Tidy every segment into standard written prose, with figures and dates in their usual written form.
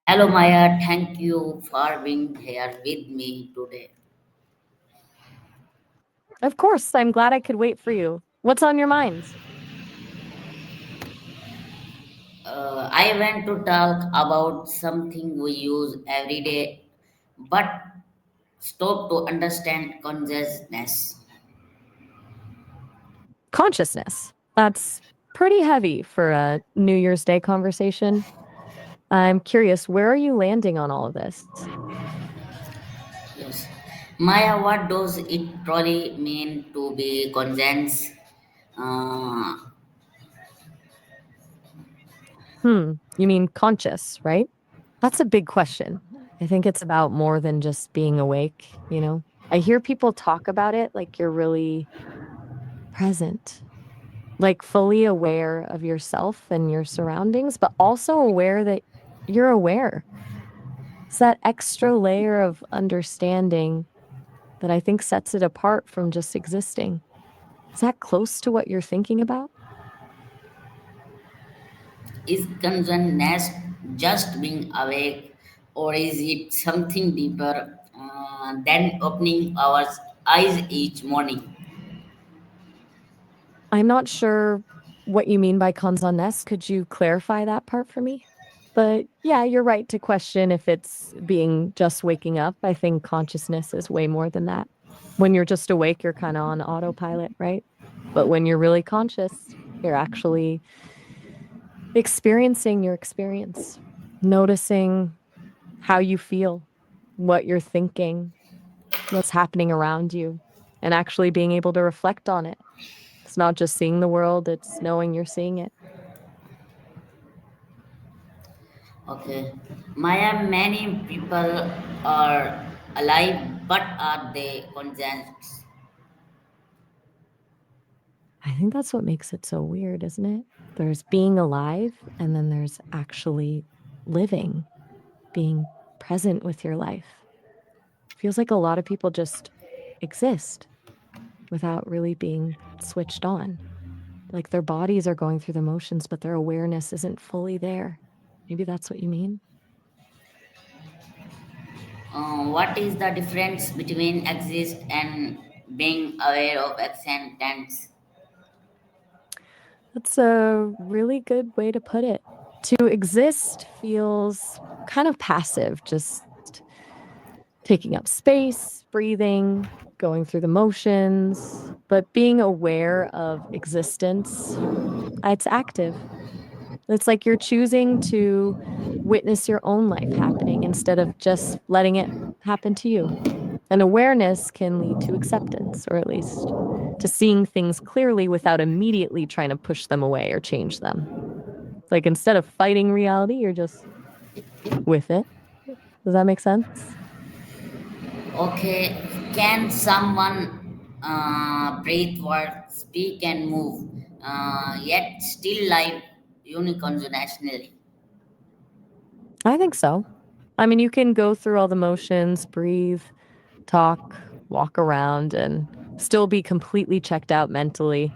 Hello Maya, thank you for being here with me today. Of course, I'm glad I could wait for you. What's on your mind? I want to talk about something we use every day but stop to understand consciousness. Consciousness. That's pretty heavy for a New Year's Day conversation. I'm curious, where are you landing on all of this? Yes. Maya, what does it truly mean to be conscious? Uh, You mean conscious, right? That's a big question. I think it's about more than just being awake. I hear people talk about it like you're really present, like fully aware of yourself and your surroundings, but also aware that you're aware. It's that extra layer of understanding that I think sets it apart from just existing. Is that close to what you're thinking about? is consciousness just being awake, or is it something deeper than opening our eyes each morning? I'm not sure what you mean by consciousness. Could you clarify that part for me? But yeah, you're right to question if it's being just waking up. I think consciousness is way more than that. When you're just awake, you're kind of on autopilot, right? But when you're really conscious, you're actually experiencing your experience, noticing how you feel, what you're thinking, what's happening around you, and actually being able to reflect on it. It's not just seeing the world, it's knowing you're seeing it. Okay. Maya, many people are alive, but are they conscious? I think that's what makes it so weird, isn't it? There's being alive, and then there's actually living, being present with your life. Feels like a lot of people just exist without really being switched on. Like their bodies are going through the motions, but their awareness isn't fully there. Maybe that's what you mean. What is the difference between exist and being aware of existence? That's a really good way to put it. To exist feels kind of passive, just taking up space, breathing, going through the motions. But being aware of existence, it's active. It's like you're choosing to witness your own life happening instead of just letting it happen to you. And awareness can lead to acceptance, or at least to seeing things clearly without immediately trying to push them away or change them. Like instead of fighting reality, you're just with it. Does that make sense? Okay, can someone breathe, work, speak, and move, yet still live uniconventionally? I think so. I mean, you can go through all the motions, breathe, talk, walk around, and still be completely checked out mentally.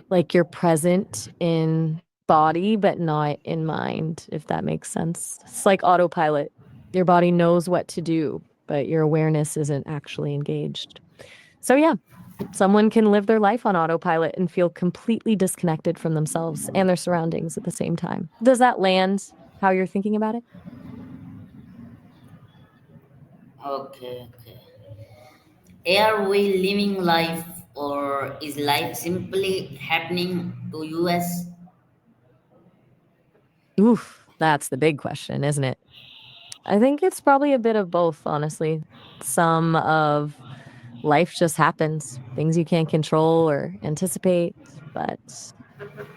Like you're present in body, but not in mind, if that makes sense. It's like autopilot. Your body knows what to do, but your awareness isn't actually engaged. So, yeah, someone can live their life on autopilot and feel completely disconnected from themselves and their surroundings at the same time. Does that land how you're thinking about it? Okay, okay. Are we living life, or is life simply happening to us? Oof, that's the big question, isn't it? I think it's probably a bit of both, honestly. Some of life just happens, things you can't control or anticipate. But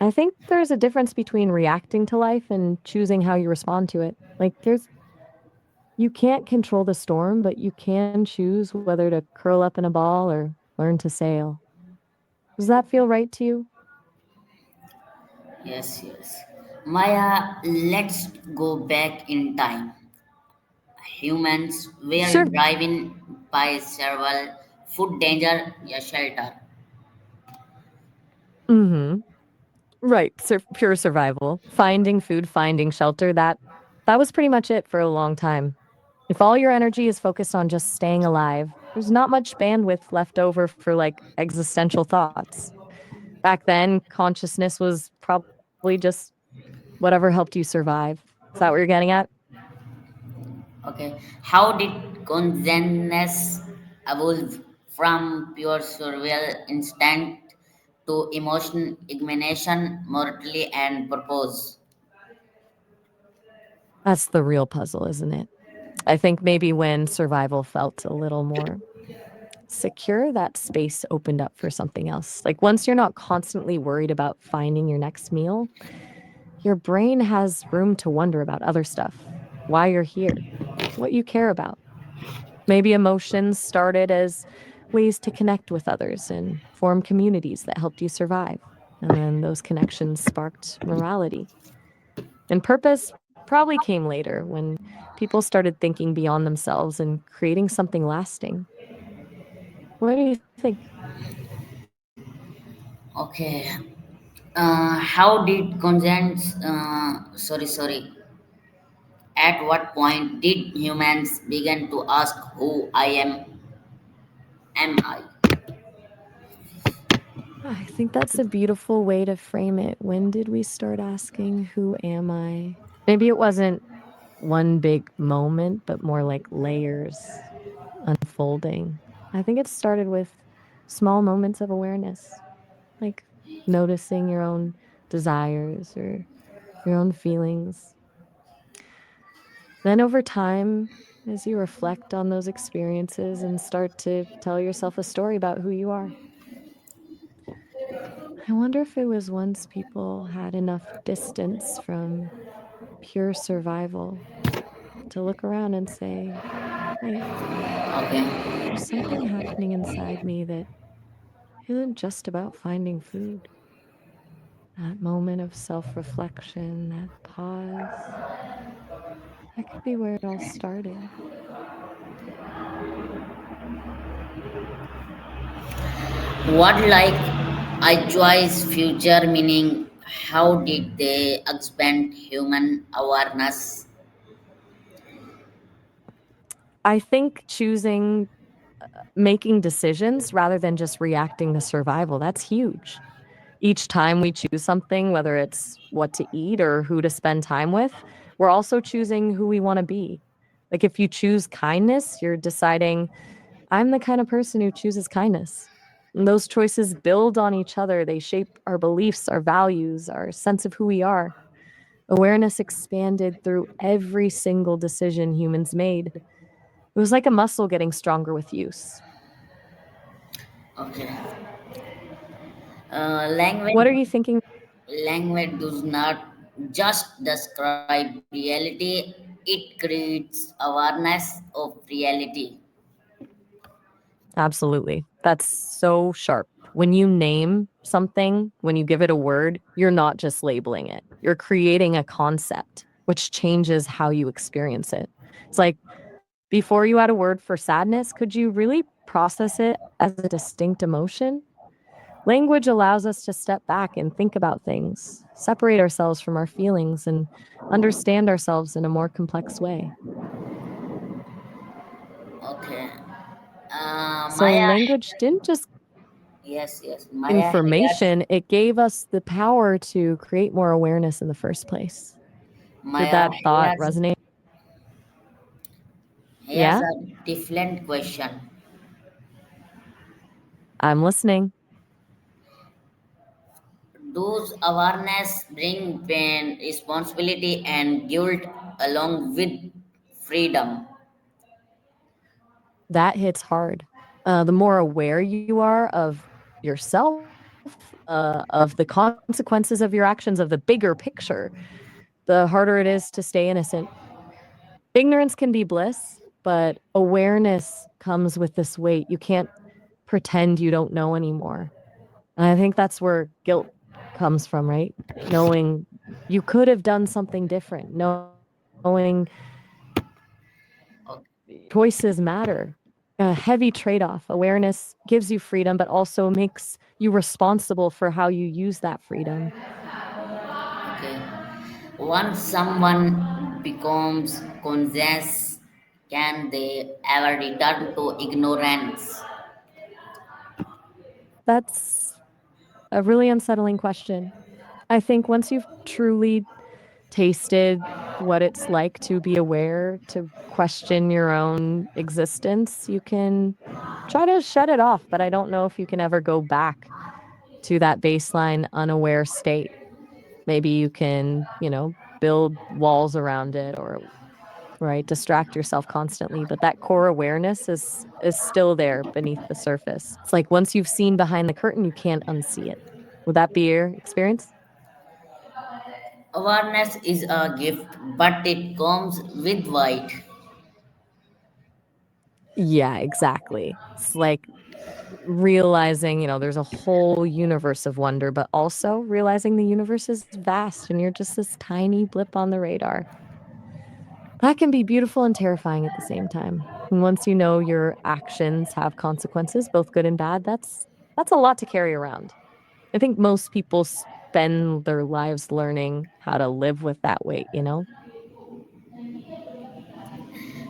I think there's a difference between reacting to life and choosing how you respond to it. Like, you can't control the storm, but you can choose whether to curl up in a ball or learn to sail. Does that feel right to you? Yes, yes. Maya, let's go back in time. Humans were Sure. driven by several food danger, yeah, shelter. Mm hmm. Right. Pure survival. Finding food, finding shelter, that That was pretty much it for a long time. If all your energy is focused on just staying alive, there's not much bandwidth left over for like existential thoughts. Back then, consciousness was probably just whatever helped you survive. Is that what you're getting at? Okay. How did consciousness evolve from pure survival instinct to emotion, ignition, mortality, and purpose? That's the real puzzle, isn't it? I think maybe when survival felt a little more secure, that space opened up for something else. Like once you're not constantly worried about finding your next meal, your brain has room to wonder about other stuff, why you're here, what you care about. Maybe emotions started as ways to connect with others and form communities that helped you survive. And then those connections sparked morality. And purpose probably came later when people started thinking beyond themselves and creating something lasting. What do you think? Okay. How did conscience? Sorry. At what point did humans begin to ask who I am? Am I? I think that's a beautiful way to frame it. When did we start asking, who am I? Maybe it wasn't one big moment, but more like layers unfolding. I think it started with small moments of awareness, like noticing your own desires or your own feelings. Then over time, as you reflect on those experiences and start to tell yourself a story about who you are. I wonder if it was once people had enough distance from pure survival to look around and say, wait, Okay. there's something happening inside me that isn't just about finding food. That moment of self reflection, that pause, that could be where it all started. What like I choice future meaning? How did they expand human awareness? I think choosing making decisions rather than just reacting to survival, that's huge. Each time we choose something, whether it's what to eat or who to spend time with, we're also choosing who we want to be. Like if you choose kindness, you're deciding, I'm the kind of person who chooses kindness. And those choices build on each other. They shape our beliefs, our values, our sense of who we are. Awareness expanded through every single decision humans made. It was like a muscle getting stronger with use. Okay. What Language are you thinking? language does not just describe reality; it creates awareness of reality. Absolutely. That's so sharp. When you name something, when you give it a word, you're not just labeling it. You're creating a concept, which changes how you experience it. It's like before you had a word for sadness, could you really process it as a distinct emotion? Language allows us to step back and think about things, separate ourselves from our feelings, and understand ourselves in a more complex way. Okay. So, Maya, language didn't just yes. Maya has information, it gave us the power to create more awareness in the first place. Did Maya that thought has resonate? has Yeah, a different question. I'm listening. Does awareness bring pain, responsibility, and guilt along with freedom? That hits hard. The more aware you are of yourself, of the consequences of your actions, of the bigger picture, the harder it is to stay innocent. Ignorance can be bliss, but awareness comes with this weight. You can't pretend you don't know anymore. And I think that's where guilt comes from, right? Knowing you could have done something different, knowing Okay. choices matter. A heavy trade off. Awareness gives you freedom, but also makes you responsible for how you use that freedom. Okay. Once someone becomes conscious, can they ever return to ignorance? That's a really unsettling question. I think once you've truly tasted what it's like to be aware, to question your own existence, you can try to shut it off, but I don't know if you can ever go back to that baseline unaware state. Maybe you can, build walls around it or right, distract yourself constantly, but that core awareness is still there beneath the surface. It's like once you've seen behind the curtain, you can't unsee it. Would that be your experience? Awareness is a gift, but it comes with weight. Yeah, exactly. It's like realizing, there's a whole universe of wonder, but also realizing the universe is vast and you're just this tiny blip on the radar. That can be beautiful and terrifying at the same time. And once you know your actions have consequences, both good and bad, that's a lot to carry around. I think most people spend their lives learning how to live with that weight?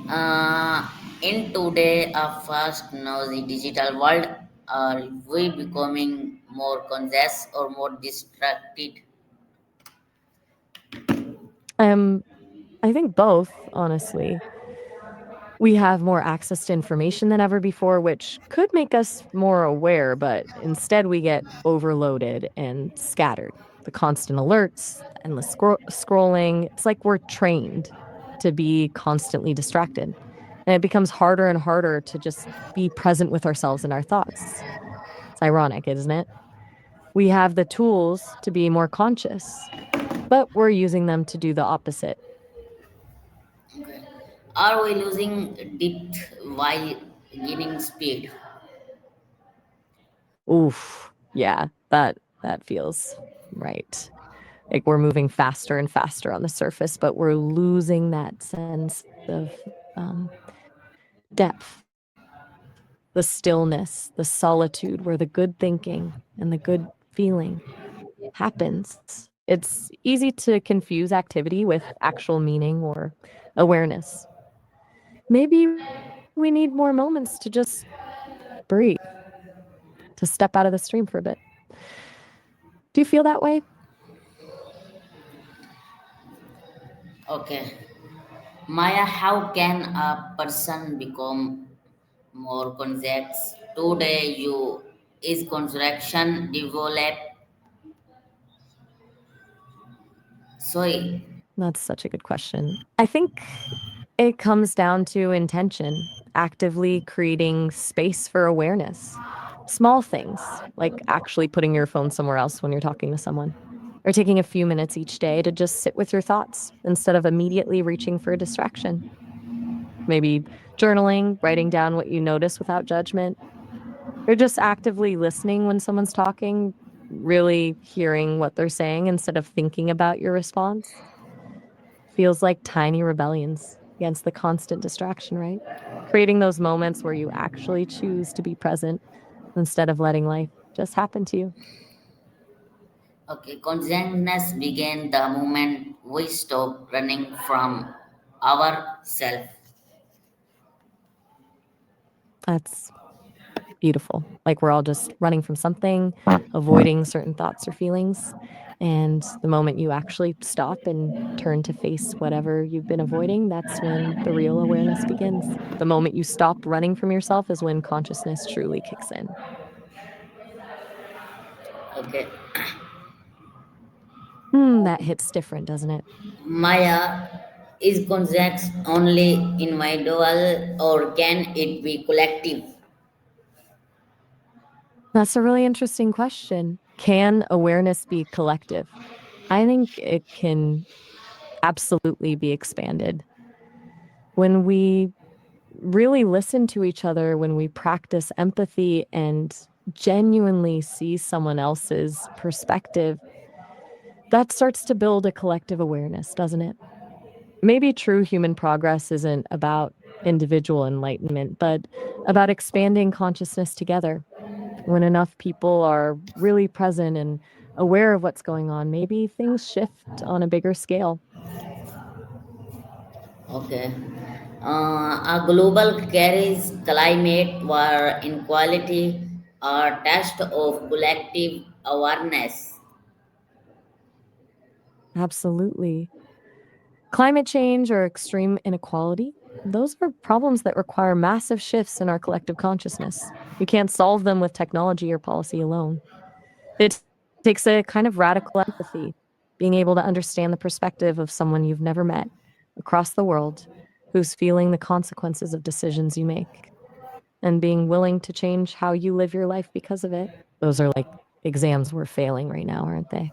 Uh, in today, a fast noisy digital world, are we becoming more conscious or more distracted? Um, I think both, honestly. We have more access to information than ever before, which could make us more aware, but instead we get overloaded and scattered. The constant alerts, the endless scrolling, it's like we're trained to be constantly distracted. And it becomes harder and harder to just be present with ourselves and our thoughts. It's ironic, isn't it? We have the tools to be more conscious, but we're using them to do the opposite. Okay. Are we losing depth while gaining speed? Oof. Yeah, that feels right. Like we're moving faster and faster on the surface, but we're losing that sense of um, depth, the stillness, the solitude where the good thinking and the good feeling happens. It's easy to confuse activity with actual meaning or awareness. Maybe we need more moments to just breathe, to step out of the stream for a bit. Do you feel that way? Okay. Maya, how can a person become more conscious? Today, you is construction develop. Sorry. That's such a good question. I think it comes down to intention, actively creating space for awareness. Small things, like actually putting your phone somewhere else when you're talking to someone, or taking a few minutes each day to just sit with your thoughts instead of immediately reaching for a distraction. Maybe journaling, writing down what you notice without judgment, or just actively listening when someone's talking, really hearing what they're saying instead of thinking about your response. Feels like tiny rebellions against the constant distraction, right? Creating those moments where you actually choose to be present instead of letting life just happen to you. Okay, consciousness began the moment we stop running from ourselves. That's beautiful. Like we're all just running from something, avoiding certain thoughts or feelings. And the moment you actually stop and turn to face whatever you've been avoiding, that's when the real awareness begins. The moment you stop running from yourself is when consciousness truly kicks in. Okay, That hits different, doesn't it? Maya, is conscious only individual or can it be collective? That's a really interesting question. Can awareness be collective? I think it can absolutely be expanded. When we really listen to each other, when we practice empathy and genuinely see someone else's perspective, that starts to build a collective awareness, doesn't it? Maybe true human progress isn't about individual enlightenment, but about expanding consciousness together. When enough people are really present and aware of what's going on, maybe things shift on a bigger scale. Okay. A global carries climate war inequality, a test of collective awareness. Absolutely. Climate change or extreme inequality, those are problems that require massive shifts in our collective consciousness. You can't solve them with technology or policy alone. It takes a kind of radical empathy, being able to understand the perspective of someone you've never met across the world who's feeling the consequences of decisions you make and being willing to change how you live your life because of it. Those are like exams we're failing right now, aren't they?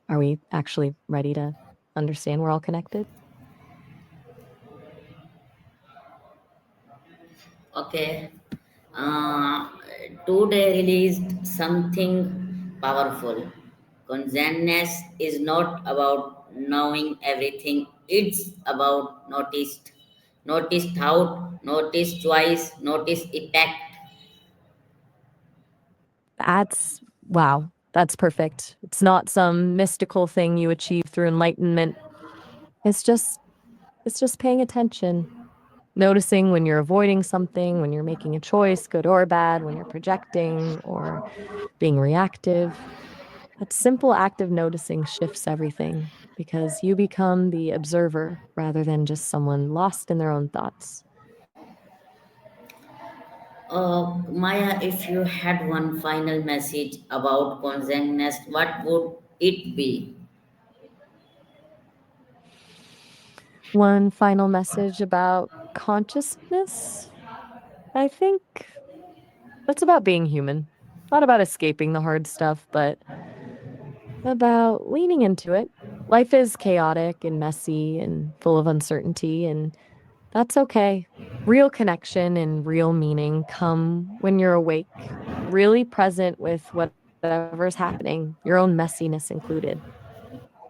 Are we actually ready to understand we're all connected? Okay. Uh, Today released something powerful. Consciousness is not about knowing everything, it's about noticed. Notice thought, notice choice, notice effect. That's wow, that's perfect. It's not some mystical thing you achieve through enlightenment. It's just it's just paying attention, noticing when you're avoiding something, when you're making a choice, good or bad, when you're projecting or being reactive. That simple act of noticing shifts everything because you become the observer rather than just someone lost in their own thoughts. Maya, if you had one final message about consciousness, what would it be? One final message about consciousness. I think it's about being human, not about escaping the hard stuff, but about leaning into it. Life is chaotic and messy and full of uncertainty, and that's okay. Real connection and real meaning come when you're awake, really present with whatever's happening, your own messiness included.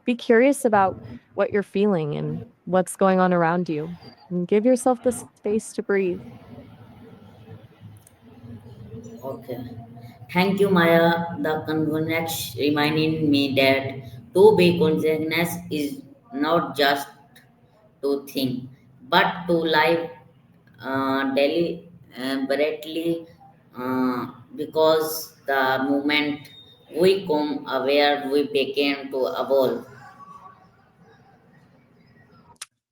Be curious about what you're feeling and what's going on around you, and give yourself the space to breathe. Okay. Thank you, Maya. The convex reminding me that to be consciousness is not just to think, but to live deliberately because the moment we come aware, we begin to evolve.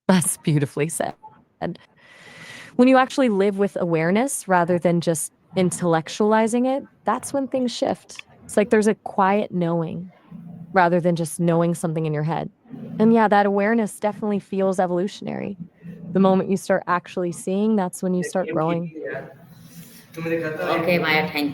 That's beautifully said. When you actually live with awareness rather than just intellectualizing it, that's when things shift. It's like there's a quiet knowing rather than just knowing something in your head. And yeah, that awareness definitely feels evolutionary. The moment you start actually seeing, that's when you start growing. Okay, Maya, thank you.